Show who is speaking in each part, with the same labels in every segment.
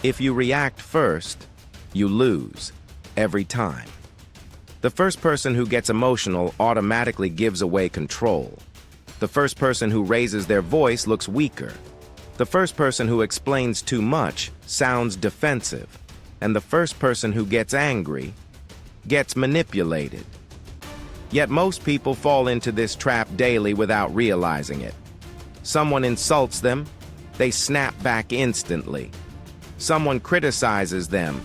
Speaker 1: If you react first, you lose, every time. The first person who gets emotional automatically gives away control. The first person who raises their voice looks weaker. The first person who explains too much sounds defensive. And the first person who gets angry gets manipulated. Yet most people fall into this trap daily without realizing it. Someone insults them, they snap back instantly. Someone criticizes them,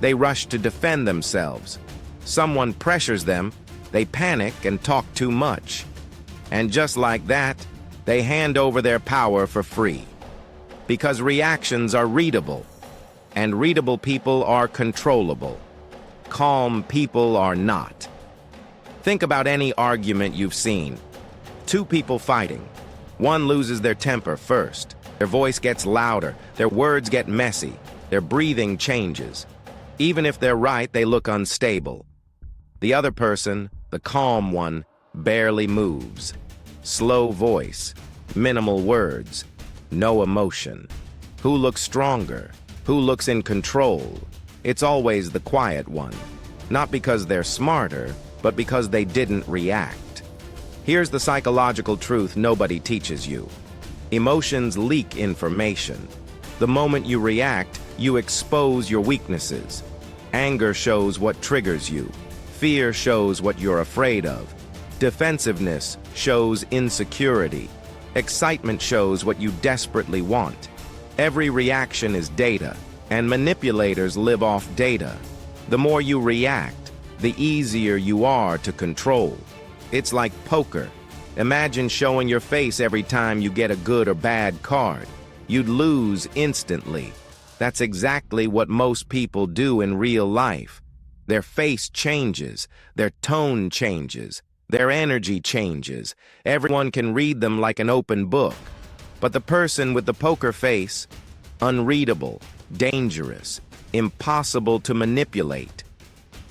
Speaker 1: they rush to defend themselves. Someone pressures them, they panic and talk too much. And just like that, they hand over their power for free. Because reactions are readable, and readable people are controllable. Calm people are not. Think about any argument you've seen. Two people fighting. One loses their temper first. Their voice gets louder, their words get messy, their breathing changes. Even if they're right, they look unstable. The other person, the calm one, barely moves. Slow voice, minimal words, no emotion. Who looks stronger? Who looks in control? It's always the quiet one. Not because they're smarter, but because they didn't react. Here's the psychological truth nobody teaches you. Emotions leak information. The moment you react, you expose your weaknesses. Anger shows what triggers you. Fear shows what you're afraid of. Defensiveness shows insecurity. Excitement shows what you desperately want. Every reaction is data, and manipulators live off data. The more you react, the easier you are to control. It's like poker. Imagine showing your face every time you get a good or bad card. You'd lose instantly. That's exactly what most people do in real life. Their face changes, their tone changes, their energy changes. Everyone can read them like an open book. But the person with the poker face, unreadable, dangerous, impossible to manipulate.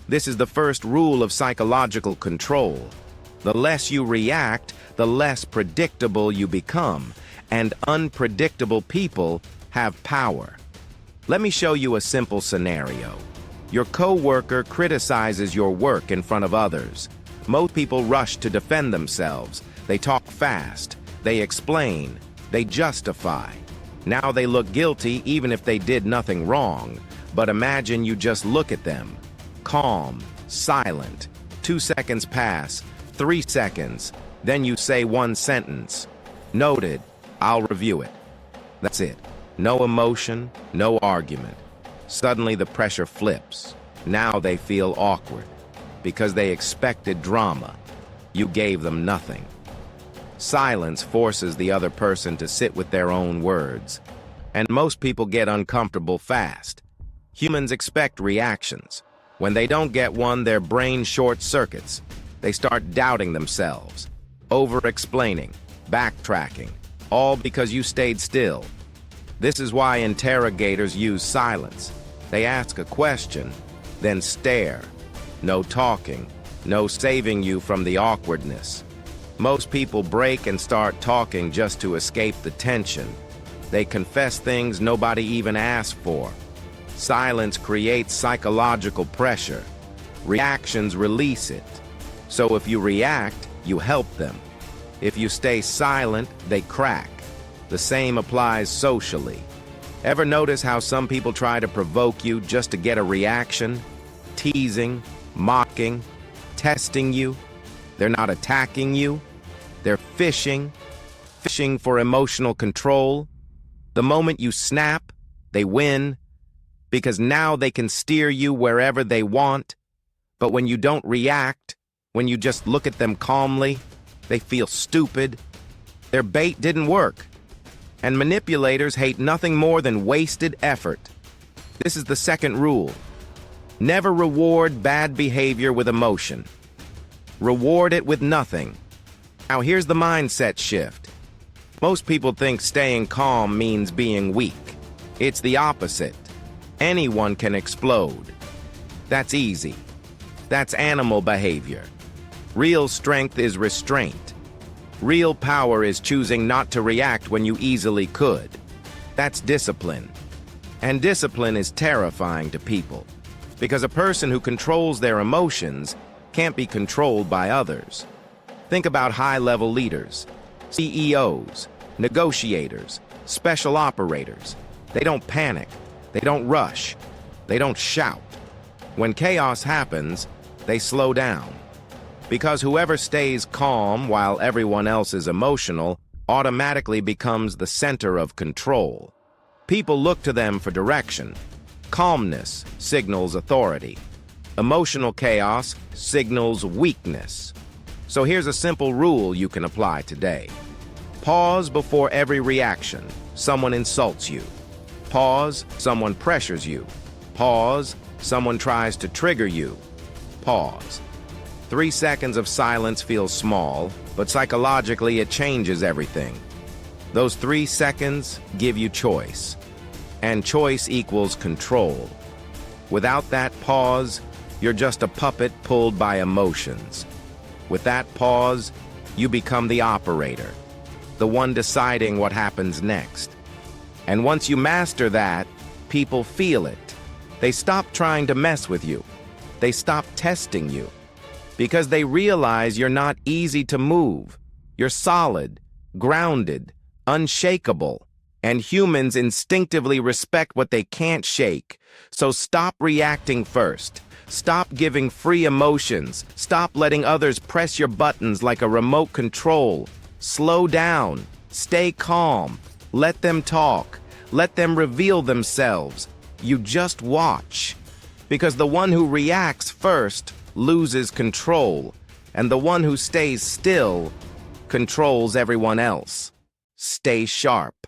Speaker 1: This is the first rule of psychological control. The less you react, the less predictable you become, and unpredictable people have power. Let me show you a simple scenario. Your coworker criticizes your work in front of others. Most people rush to defend themselves. They talk fast, they explain, they justify. Now they look guilty even if they did nothing wrong. But imagine you just look at them. Calm, silent. 2 seconds pass, 3 seconds. Then you say one sentence. Noted, I'll review it. That's it. No emotion, no argument. Suddenly the pressure flips. Now they feel awkward. Because they expected drama. You gave them nothing. Silence forces the other person to sit with their own words. And most people get uncomfortable fast. Humans expect reactions. When they don't get one, their brain short-circuits. They start doubting themselves, over-explaining, backtracking, all because you stayed still. This is why interrogators use silence. They ask a question, then stare. No talking, no saving you from the awkwardness. Most people break and start talking just to escape the tension. They confess things nobody even asked for. Silence creates psychological pressure. Reactions release it. So if you react, you help them. If you stay silent, they crack. The same applies socially. Ever notice how some people try to provoke you just to get a reaction? Teasing, mocking, testing you. They're not attacking you. They're fishing for emotional control. The moment you snap, they win, because now they can steer you wherever they want. But when you don't react, when you just look at them calmly, they feel stupid. Their bait didn't work. And manipulators hate nothing more than wasted effort. This is the second rule. Never reward bad behavior with emotion. Reward it with nothing. Now here's the mindset shift. Most people think staying calm means being weak. It's the opposite. Anyone can explode. That's easy. That's animal behavior. Real strength is restraint. Real power is choosing not to react when you easily could. That's discipline. And discipline is terrifying to people, because a person who controls their emotions can't be controlled by others. Think about high-level leaders, CEOs, negotiators, special operators. They don't panic, they don't rush, they don't shout. When chaos happens, they slow down. Because whoever stays calm while everyone else is emotional automatically becomes the center of control. People look to them for direction. Calmness signals authority. Emotional chaos signals weakness. So here's a simple rule you can apply today. Pause before every reaction. Someone insults you. Pause, someone pressures you. Pause, someone tries to trigger you. Pause. 3 seconds of silence feels small, but psychologically it changes everything. Those 3 seconds give you choice, and choice equals control. Without that pause, you're just a puppet pulled by emotions. With that pause, you become the operator, the one deciding what happens next. And once you master that, people feel it. They stop trying to mess with you. They stop testing you. Because they realize you're not easy to move. You're solid, grounded, unshakable, and humans instinctively respect what they can't shake. So stop reacting first. Stop giving free emotions. Stop letting others press your buttons like a remote control. Slow down. Stay calm. Let them talk. Let them reveal themselves. You just watch. Because the one who reacts first loses control, and the one who stays still controls everyone else. Stay sharp.